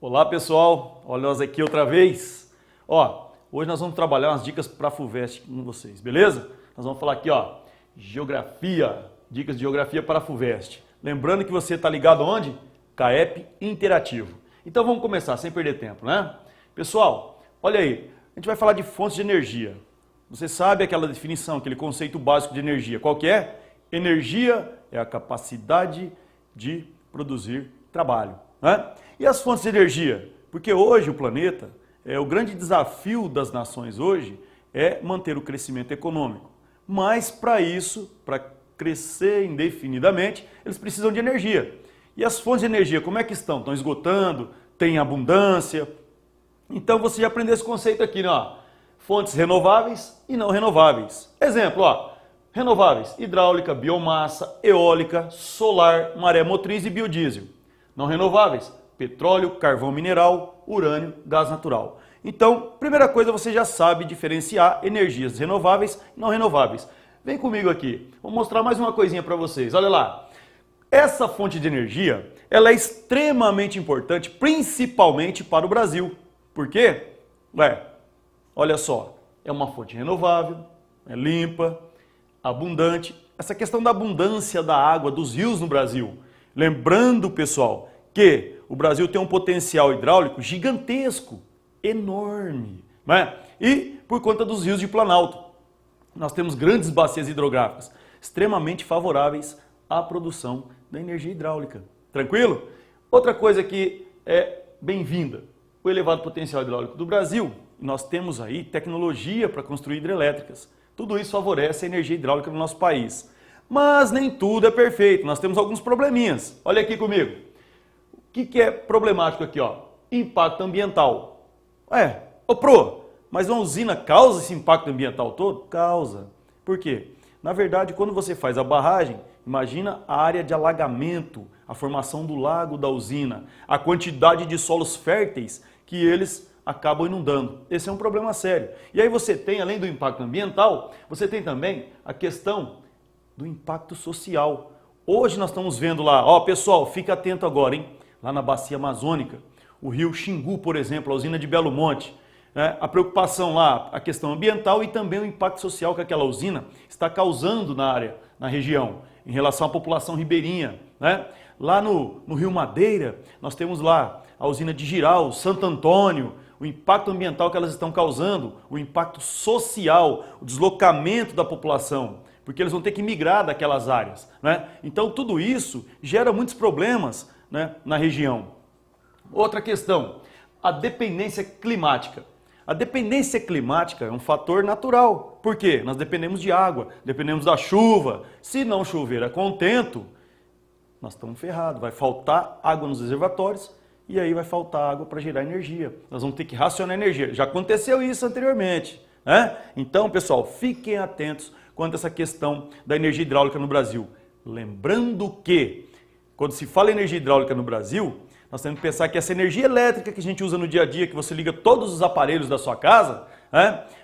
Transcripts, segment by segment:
Olá pessoal, olha nós aqui outra vez. Hoje nós vamos trabalhar umas dicas para a FUVEST com vocês, beleza? Nós vamos falar aqui, geografia, dicas de geografia para a FUVEST. Lembrando que você está ligado onde? CAEP Interativo. Então vamos começar, sem perder tempo, né? Pessoal, olha aí, a gente vai falar de fontes de energia. Você sabe aquela definição, aquele conceito básico de energia. Qual que é? Energia é a capacidade de produzir trabalho, né? E as fontes de energia? Porque hoje o planeta, o grande desafio das nações hoje é manter o crescimento econômico. Mas para isso, para crescer indefinidamente, eles precisam de energia. E as fontes de energia, como é que estão? Estão esgotando? Tem abundância? Então você já aprendeu esse conceito aqui, né? Fontes renováveis e não renováveis. Exemplo, renováveis, hidráulica, biomassa, eólica, solar, maré motriz e biodiesel. Não renováveis, petróleo, carvão mineral, urânio, gás natural. Então, primeira coisa, você já sabe diferenciar energias renováveis e não renováveis. Vem comigo aqui, vou mostrar mais uma coisinha para vocês. Olha lá, essa fonte de energia, ela é extremamente importante, principalmente para o Brasil. Por quê? Olha só, é uma fonte renovável, é limpa, abundante. Essa questão da abundância da água, dos rios no Brasil. Lembrando, pessoal, que o Brasil tem um potencial hidráulico gigantesco, enorme, né? E por conta dos rios de Planalto, nós temos grandes bacias hidrográficas, extremamente favoráveis à produção da energia hidráulica. Tranquilo? Outra coisa que é bem-vinda, o elevado potencial hidráulico do Brasil. Nós temos aí tecnologia para construir hidrelétricas. Tudo isso favorece a energia hidráulica no nosso país. Mas nem tudo é perfeito, nós temos alguns probleminhas. Olha aqui comigo. O que é problemático aqui? Impacto ambiental. Mas uma usina causa esse impacto ambiental todo? Causa. Por quê? Na verdade, quando você faz a barragem, imagina a área de alagamento, a formação do lago da usina, a quantidade de solos férteis que eles acabam inundando. Esse é um problema sério. E aí você tem, além do impacto ambiental, você tem também a questão do impacto social. Hoje nós estamos vendo lá, pessoal, fica atento agora, hein? Lá na bacia amazônica, o rio Xingu, por exemplo, a usina de Belo Monte, né? A preocupação lá, a questão ambiental e também o impacto social que aquela usina está causando na área, na região, em relação à população ribeirinha, né? Lá no Rio Madeira, nós temos lá a usina de Jirau, Santo Antônio, o impacto ambiental que elas estão causando, o impacto social, o deslocamento da população, porque eles vão ter que migrar daquelas áreas, né? Então tudo isso gera muitos problemas, né, na região. Outra questão, a dependência climática. A dependência climática é um fator natural. Por quê? Nós dependemos de água, dependemos da chuva. Se não chover a contento, nós estamos ferrados. Vai faltar água nos reservatórios e aí vai faltar água para gerar energia. Nós vamos ter que racionar energia. Já aconteceu isso anteriormente, né? Então, pessoal, fiquem atentos quanto a essa questão da energia hidráulica no Brasil. Lembrando que, quando se fala em energia hidráulica no Brasil, nós temos que pensar que essa energia elétrica que a gente usa no dia a dia, que você liga todos os aparelhos da sua casa,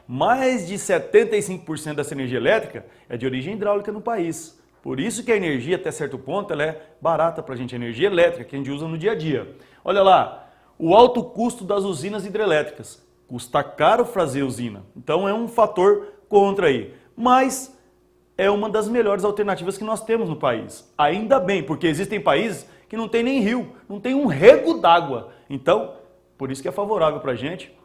mais de 75% dessa energia elétrica é de origem hidráulica no país. Por isso que a energia, até certo ponto, ela é barata para a gente, a energia elétrica que a gente usa no dia a dia. Olha lá, o alto custo das usinas hidrelétricas. Custa caro fazer usina, então é um fator contra aí. Mas é uma das melhores alternativas que nós temos no país. Ainda bem, porque existem países que não tem nem rio, não tem um rego d'água. Então, por isso que é favorável para a gente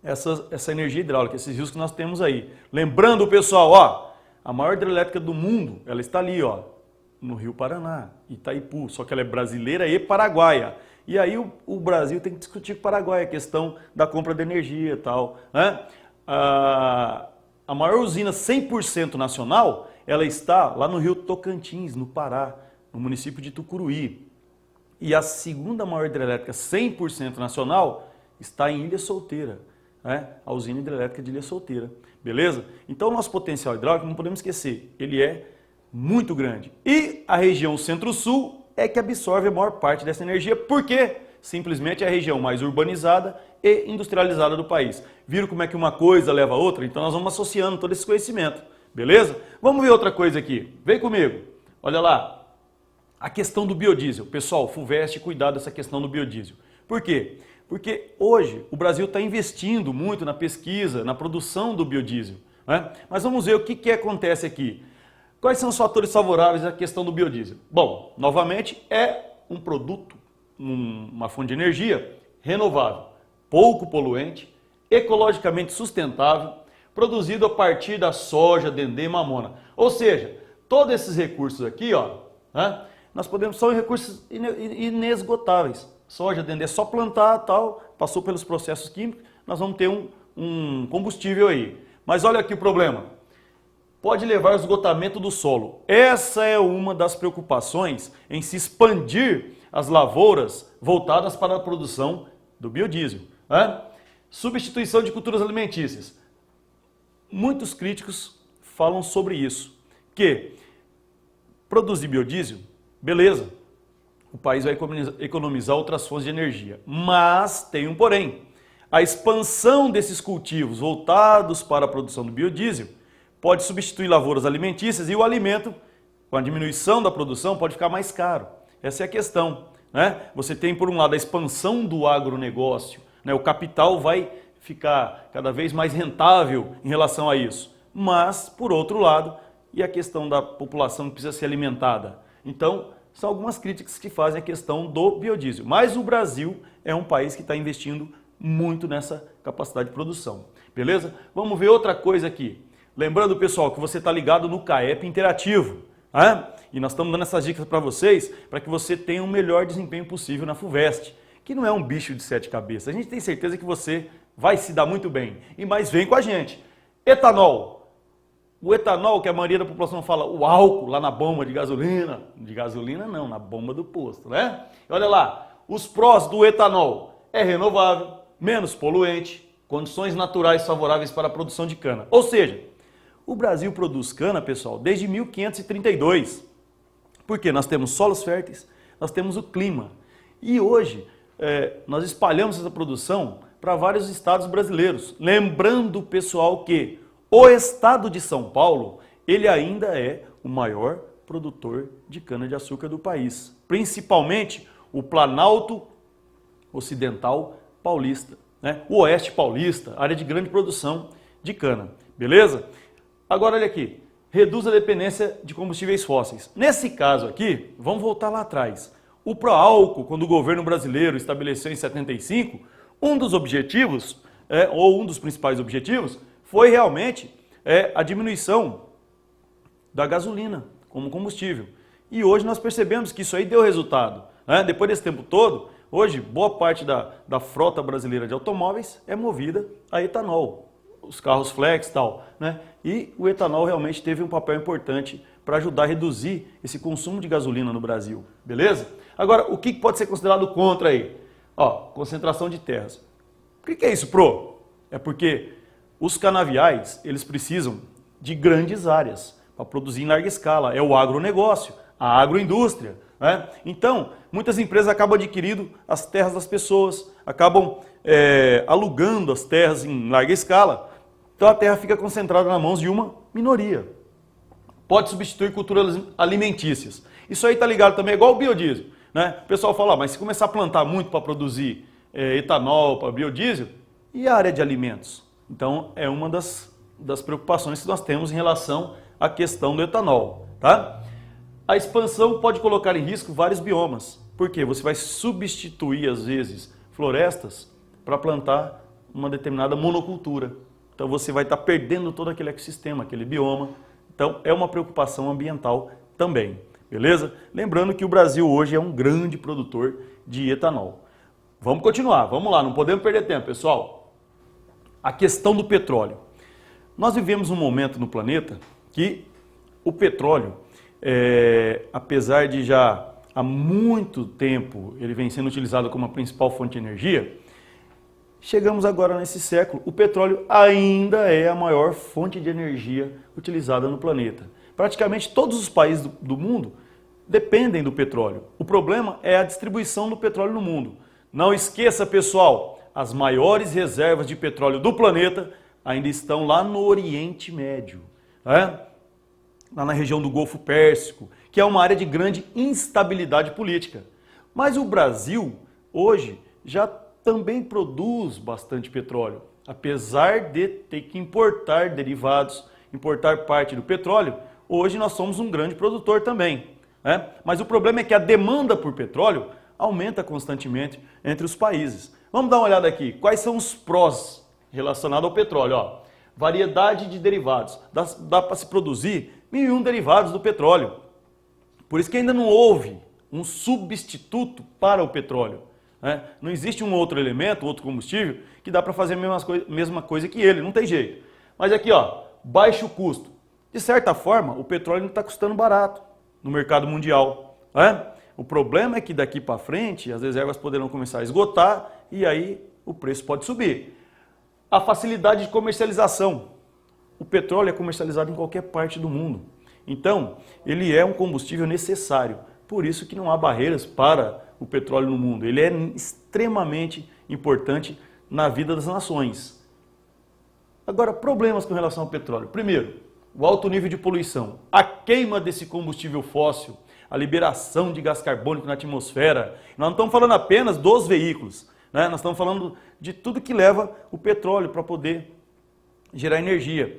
essa energia hidráulica, esses rios que nós temos aí. Lembrando, pessoal, a maior hidrelétrica do mundo, ela está ali, no Rio Paraná, Itaipu, só que ela é brasileira e paraguaia. E aí o Brasil tem que discutir com o Paraguai a questão da compra de energia e tal, né? A maior usina 100% nacional, ela está lá no Rio Tocantins, no Pará, no município de Tucuruí. E a segunda maior hidrelétrica 100% nacional está em Ilha Solteira, né? A usina hidrelétrica de Ilha Solteira, beleza? Então o nosso potencial hidráulico, não podemos esquecer, ele é muito grande. E a região Centro-Sul é que absorve a maior parte dessa energia, porque simplesmente é a região mais urbanizada e industrializada do país. Viram como é que uma coisa leva a outra? Então nós vamos associando todo esse conhecimento, beleza? Vamos ver outra coisa aqui. Vem comigo. Olha lá, a questão do biodiesel. Pessoal, FUVEST, cuidado dessa questão do biodiesel. Por quê? Porque hoje o Brasil está investindo muito na pesquisa, na produção do biodiesel, né? Mas vamos ver o que acontece aqui. Quais são os fatores favoráveis à questão do biodiesel? Bom, novamente é um produto, uma fonte de energia renovável, pouco poluente, ecologicamente sustentável, produzido a partir da soja, dendê e mamona. Ou seja, todos esses recursos aqui, ó, né, são recursos inesgotáveis. Soja, dendê, é só plantar, tal, passou pelos processos químicos, nós vamos ter um combustível aí. Mas olha aqui o problema. Pode levar ao esgotamento do solo. Essa é uma das preocupações em se expandir as lavouras voltadas para a produção do biodiesel, né? Substituição de culturas alimentícias. Muitos críticos falam sobre isso, que produzir biodiesel, beleza, o país vai economizar outras fontes de energia, mas tem um porém. A expansão desses cultivos voltados para a produção do biodiesel pode substituir lavouras alimentícias e o alimento, com a diminuição da produção, pode ficar mais caro. Essa é a questão, né? Você tem, por um lado, a expansão do agronegócio, né? O capital vai ficar cada vez mais rentável em relação a isso. Mas, por outro lado, e a questão da população que precisa ser alimentada? Então, são algumas críticas que fazem a questão do biodiesel. Mas o Brasil é um país que está investindo muito nessa capacidade de produção. Beleza? Vamos ver outra coisa aqui. Lembrando, pessoal, que você está ligado no CAEP Interativo, né? E nós estamos dando essas dicas para vocês, para que você tenha o melhor desempenho possível na FUVEST, que não é um bicho de 7 cabeças. A gente tem certeza que você vai se dar muito bem. E mais, vem com a gente. Etanol. O etanol, que a maioria da população fala, o álcool lá na bomba de gasolina. De gasolina não, na bomba do posto, né? E olha lá, os prós do etanol. É renovável, menos poluente, condições naturais favoráveis para a produção de cana. Ou seja, o Brasil produz cana, pessoal, desde 1532. Porque nós temos solos férteis, nós temos o clima. E hoje, nós espalhamos essa produção para vários estados brasileiros. Lembrando, pessoal, que o estado de São Paulo, ele ainda é o maior produtor de cana-de-açúcar do país. Principalmente o Planalto Ocidental Paulista, né? O Oeste Paulista, área de grande produção de cana. Beleza? Agora, olha aqui. Reduz a dependência de combustíveis fósseis. Nesse caso aqui, vamos voltar lá atrás. O Proálcool, quando o governo brasileiro estabeleceu em 75, um dos objetivos, ou um dos principais objetivos, foi realmente a diminuição da gasolina como combustível. E hoje nós percebemos que isso aí deu resultado, né? Depois desse tempo todo, hoje boa parte da frota brasileira de automóveis é movida a etanol. Os carros flex e tal, né? E o etanol realmente teve um papel importante para ajudar a reduzir esse consumo de gasolina no Brasil, beleza? Agora, o que pode ser considerado contra aí? Ó, concentração de terras. O que é isso, Pro? É porque os canaviais, eles precisam de grandes áreas para produzir em larga escala. É o agronegócio, a agroindústria, né? Então, muitas empresas acabam adquirindo as terras das pessoas, acabam alugando as terras em larga escala. Então a terra fica concentrada nas mãos de uma minoria. Pode substituir culturas alimentícias. Isso aí está ligado também, igual o biodiesel, né? O pessoal fala, mas se começar a plantar muito para produzir etanol, para biodiesel, e a área de alimentos? Então é uma das preocupações que nós temos em relação à questão do etanol, tá? A expansão pode colocar em risco vários biomas. Por quê? Você vai substituir, às vezes, florestas para plantar uma determinada monocultura. Então você vai estar perdendo todo aquele ecossistema, aquele bioma. Então é uma preocupação ambiental também, beleza? Lembrando que o Brasil hoje é um grande produtor de etanol. Vamos continuar, vamos lá, não podemos perder tempo, pessoal. A questão do petróleo. Nós vivemos um momento no planeta que o petróleo, apesar de já há muito tempo ele vem sendo utilizado como a principal fonte de energia, chegamos agora nesse século, o petróleo ainda é a maior fonte de energia utilizada no planeta. Praticamente todos os países do mundo dependem do petróleo. O problema é a distribuição do petróleo no mundo. Não esqueça, pessoal, as maiores reservas de petróleo do planeta ainda estão lá no Oriente Médio, né? Lá na região do Golfo Pérsico, que é uma área de grande instabilidade política. Mas o Brasil, hoje, já também produz bastante petróleo, apesar de ter que importar derivados, importar parte do petróleo. Hoje nós somos um grande produtor também, né? Mas o problema é que a demanda por petróleo aumenta constantemente entre os países. Vamos dar uma olhada aqui. Quais são os prós relacionados ao petróleo? Ó, variedade de derivados. Dá para se produzir 1001 derivados do petróleo. Por isso que ainda não houve um substituto para o petróleo, né? Não existe um outro elemento, outro combustível, que dá para fazer a mesma coisa que ele. Não tem jeito. Mas aqui, ó, baixo custo. De certa forma, o petróleo não está custando barato no mercado mundial, né? O problema é que daqui para frente as reservas poderão começar a esgotar e aí o preço pode subir. A facilidade de comercialização. O petróleo é comercializado em qualquer parte do mundo. Então, ele é um combustível necessário. Por isso que não há barreiras para o petróleo no mundo. Ele é extremamente importante na vida das nações. Agora, problemas com relação ao petróleo. Primeiro, o alto nível de poluição. A queima desse combustível fóssil, a liberação de gás carbônico na atmosfera. Nós não estamos falando apenas dos veículos, né? Nós estamos falando de tudo que leva o petróleo para poder gerar energia.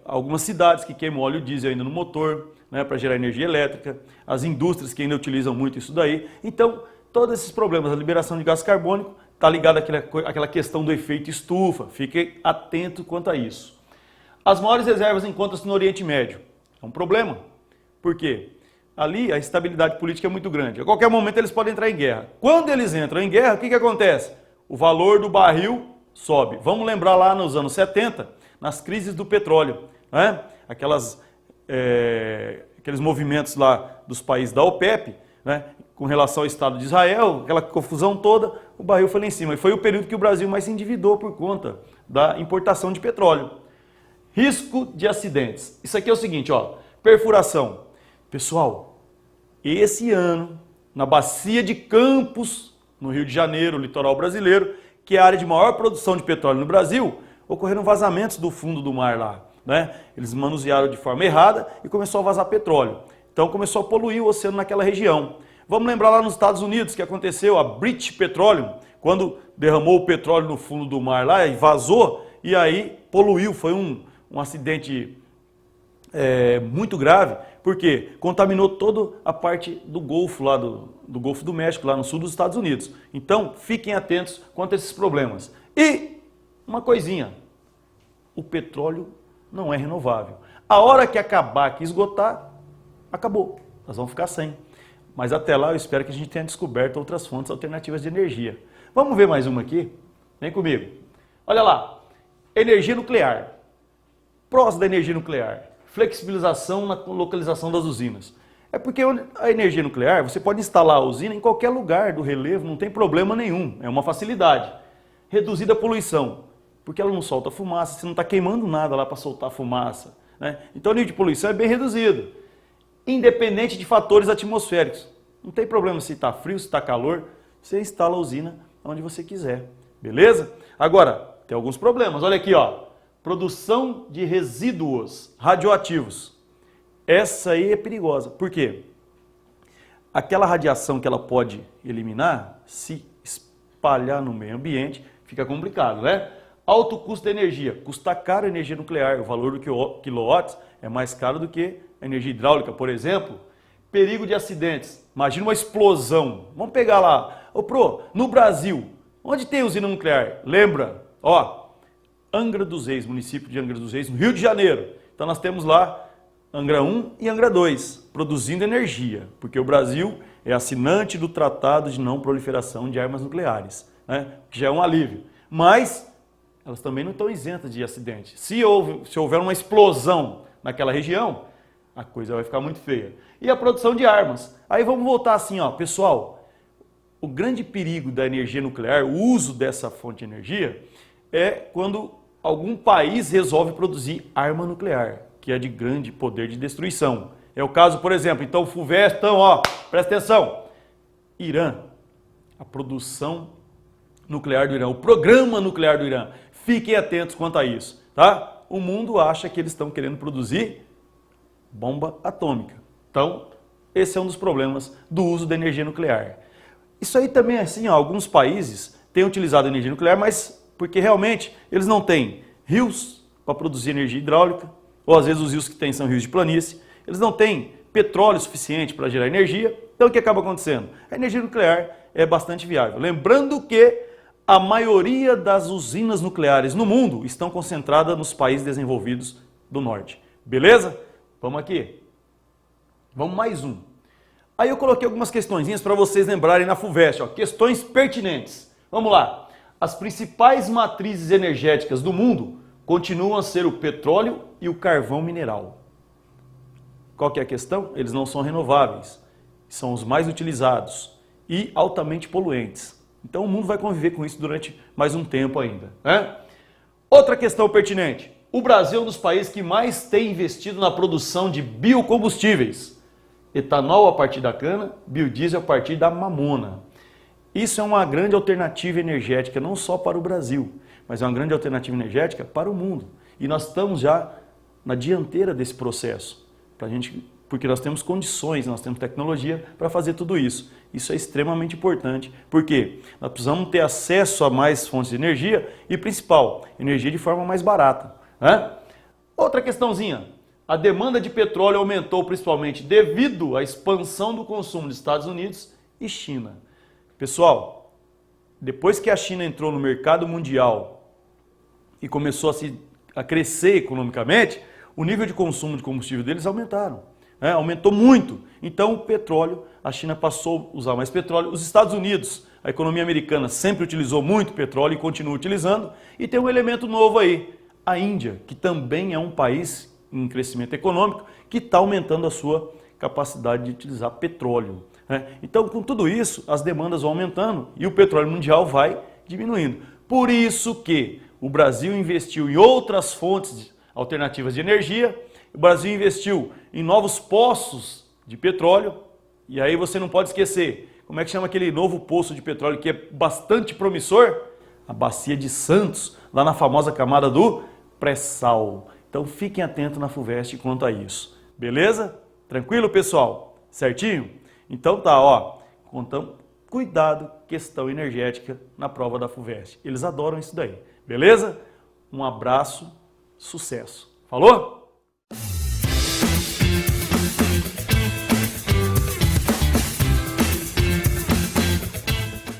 Algumas cidades que queimam óleo diesel ainda no motor, né, para gerar energia elétrica, as indústrias que ainda utilizam muito isso daí. Então, todos esses problemas, a liberação de gás carbônico, está ligado àquela questão do efeito estufa. Fique atento quanto a isso. As maiores reservas encontram-se no Oriente Médio. É um problema. Por quê? Ali a instabilidade política é muito grande. A qualquer momento eles podem entrar em guerra. Quando eles entram em guerra, o que acontece? O valor do barril sobe. Vamos lembrar lá nos anos 70, nas crises do petróleo, né? Aqueles movimentos lá dos países da OPEP, né? Com relação ao Estado de Israel, aquela confusão toda, o barril foi lá em cima. E foi o período que o Brasil mais se endividou por conta da importação de petróleo. Risco de acidentes. Isso aqui é o seguinte, ó, perfuração. Pessoal, esse ano, na Bacia de Campos, no Rio de Janeiro, litoral brasileiro, que é a área de maior produção de petróleo no Brasil, ocorreram vazamentos do fundo do mar lá, né? Eles manusearam de forma errada e começou a vazar petróleo. Então começou a poluir o oceano naquela região. Vamos lembrar lá nos Estados Unidos que aconteceu a British Petroleum, quando derramou o petróleo no fundo do mar lá e vazou, e aí poluiu, foi um acidente muito grave, porque contaminou toda a parte do Golfo, lá do Golfo do México, lá no sul dos Estados Unidos. Então, fiquem atentos quanto a esses problemas. E uma coisinha, o petróleo não é renovável. A hora que acabar, que esgotar, acabou. Nós vamos ficar sem. Mas até lá eu espero que a gente tenha descoberto outras fontes alternativas de energia. Vamos ver mais uma aqui? Vem comigo. Olha lá, energia nuclear. Prós da energia nuclear. Flexibilização na localização das usinas. É porque a energia nuclear, você pode instalar a usina em qualquer lugar do relevo, não tem problema nenhum, é uma facilidade. Reduzida a poluição, porque ela não solta fumaça, você não está queimando nada lá para soltar fumaça, né? Então o nível de poluição é bem reduzido, independente de fatores atmosféricos. Não tem problema se está frio, se está calor, você instala a usina onde você quiser, beleza? Agora, tem alguns problemas, olha aqui, ó. Produção de resíduos radioativos. Essa aí é perigosa. Por quê? Aquela radiação que ela pode eliminar, se espalhar no meio ambiente, fica complicado, né? Alto custo da energia. Custa caro a energia nuclear. O valor do quilowatt é mais caro do que a energia hidráulica, por exemplo. Perigo de acidentes. Imagina uma explosão. Vamos pegar lá. Ô, no Brasil, onde tem usina nuclear? Lembra? Ó, Angra dos Reis, município de Angra dos Reis, no Rio de Janeiro. Então nós temos lá Angra 1 e Angra 2, produzindo energia, porque o Brasil é assinante do Tratado de Não Proliferação de Armas Nucleares, né? Que já é um alívio. Mas elas também não estão isentas de acidente. Se houver uma explosão naquela região, a coisa vai ficar muito feia. E a produção de armas. Aí vamos voltar assim, ó, pessoal, o grande perigo da energia nuclear, o uso dessa fonte de energia, é quando algum país resolve produzir arma nuclear, que é de grande poder de destruição. É o caso, por exemplo, então FUVEST, então, ó, presta atenção, Irã, a produção nuclear do Irã, o programa nuclear do Irã, fiquem atentos quanto a isso, tá? O mundo acha que eles estão querendo produzir bomba atômica. Então, esse é um dos problemas do uso da energia nuclear. Isso aí também é assim, ó, alguns países têm utilizado energia nuclear, mas porque realmente eles não têm rios para produzir energia hidráulica, ou às vezes os rios que têm são rios de planície, eles não têm petróleo suficiente para gerar energia, então o que acaba acontecendo? A energia nuclear é bastante viável. Lembrando que a maioria das usinas nucleares no mundo estão concentradas nos países desenvolvidos do norte. Beleza? Vamos aqui. Vamos mais um. Aí eu coloquei algumas questõezinhas para vocês lembrarem na FUVEST, ó, questões pertinentes. Vamos lá. As principais matrizes energéticas do mundo continuam a ser o petróleo e o carvão mineral. Qual que é a questão? Eles não são renováveis, são os mais utilizados e altamente poluentes. Então o mundo vai conviver com isso durante mais um tempo ainda, né? Outra questão pertinente. O Brasil é um dos países que mais tem investido na produção de biocombustíveis. Etanol a partir da cana, biodiesel a partir da mamona. Isso é uma grande alternativa energética, não só para o Brasil, mas é uma grande alternativa energética para o mundo. E nós estamos já na dianteira desse processo, porque nós temos condições, nós temos tecnologia para fazer tudo isso. Isso é extremamente importante, porque nós precisamos ter acesso a mais fontes de energia e, principal, energia de forma mais barata, né? Outra questãozinha. A demanda de petróleo aumentou principalmente devido à expansão do consumo dos Estados Unidos e China. Pessoal, depois que a China entrou no mercado mundial e começou a crescer economicamente, o nível de consumo de combustível deles aumentaram. Aumentou muito. Então o petróleo, a China passou a usar mais petróleo. Os Estados Unidos, a economia americana sempre utilizou muito petróleo e continua utilizando. E tem um elemento novo aí, a Índia, que também é um país em crescimento econômico, que está aumentando a sua capacidade de utilizar petróleo. Então, com tudo isso, as demandas vão aumentando e o petróleo mundial vai diminuindo. Por isso que o Brasil investiu em outras fontes alternativas de energia, o Brasil investiu em novos poços de petróleo, e aí você não pode esquecer, como é que chama aquele novo poço de petróleo que é bastante promissor? A Bacia de Santos, lá na famosa camada do pré-sal. Então fiquem atentos na FUVEST quanto a isso. Beleza? Tranquilo, pessoal? Certinho? Então tá, ó. Contamos, cuidado, questão energética na prova da FUVEST. Eles adoram isso daí. Beleza? Um abraço, sucesso. Falou?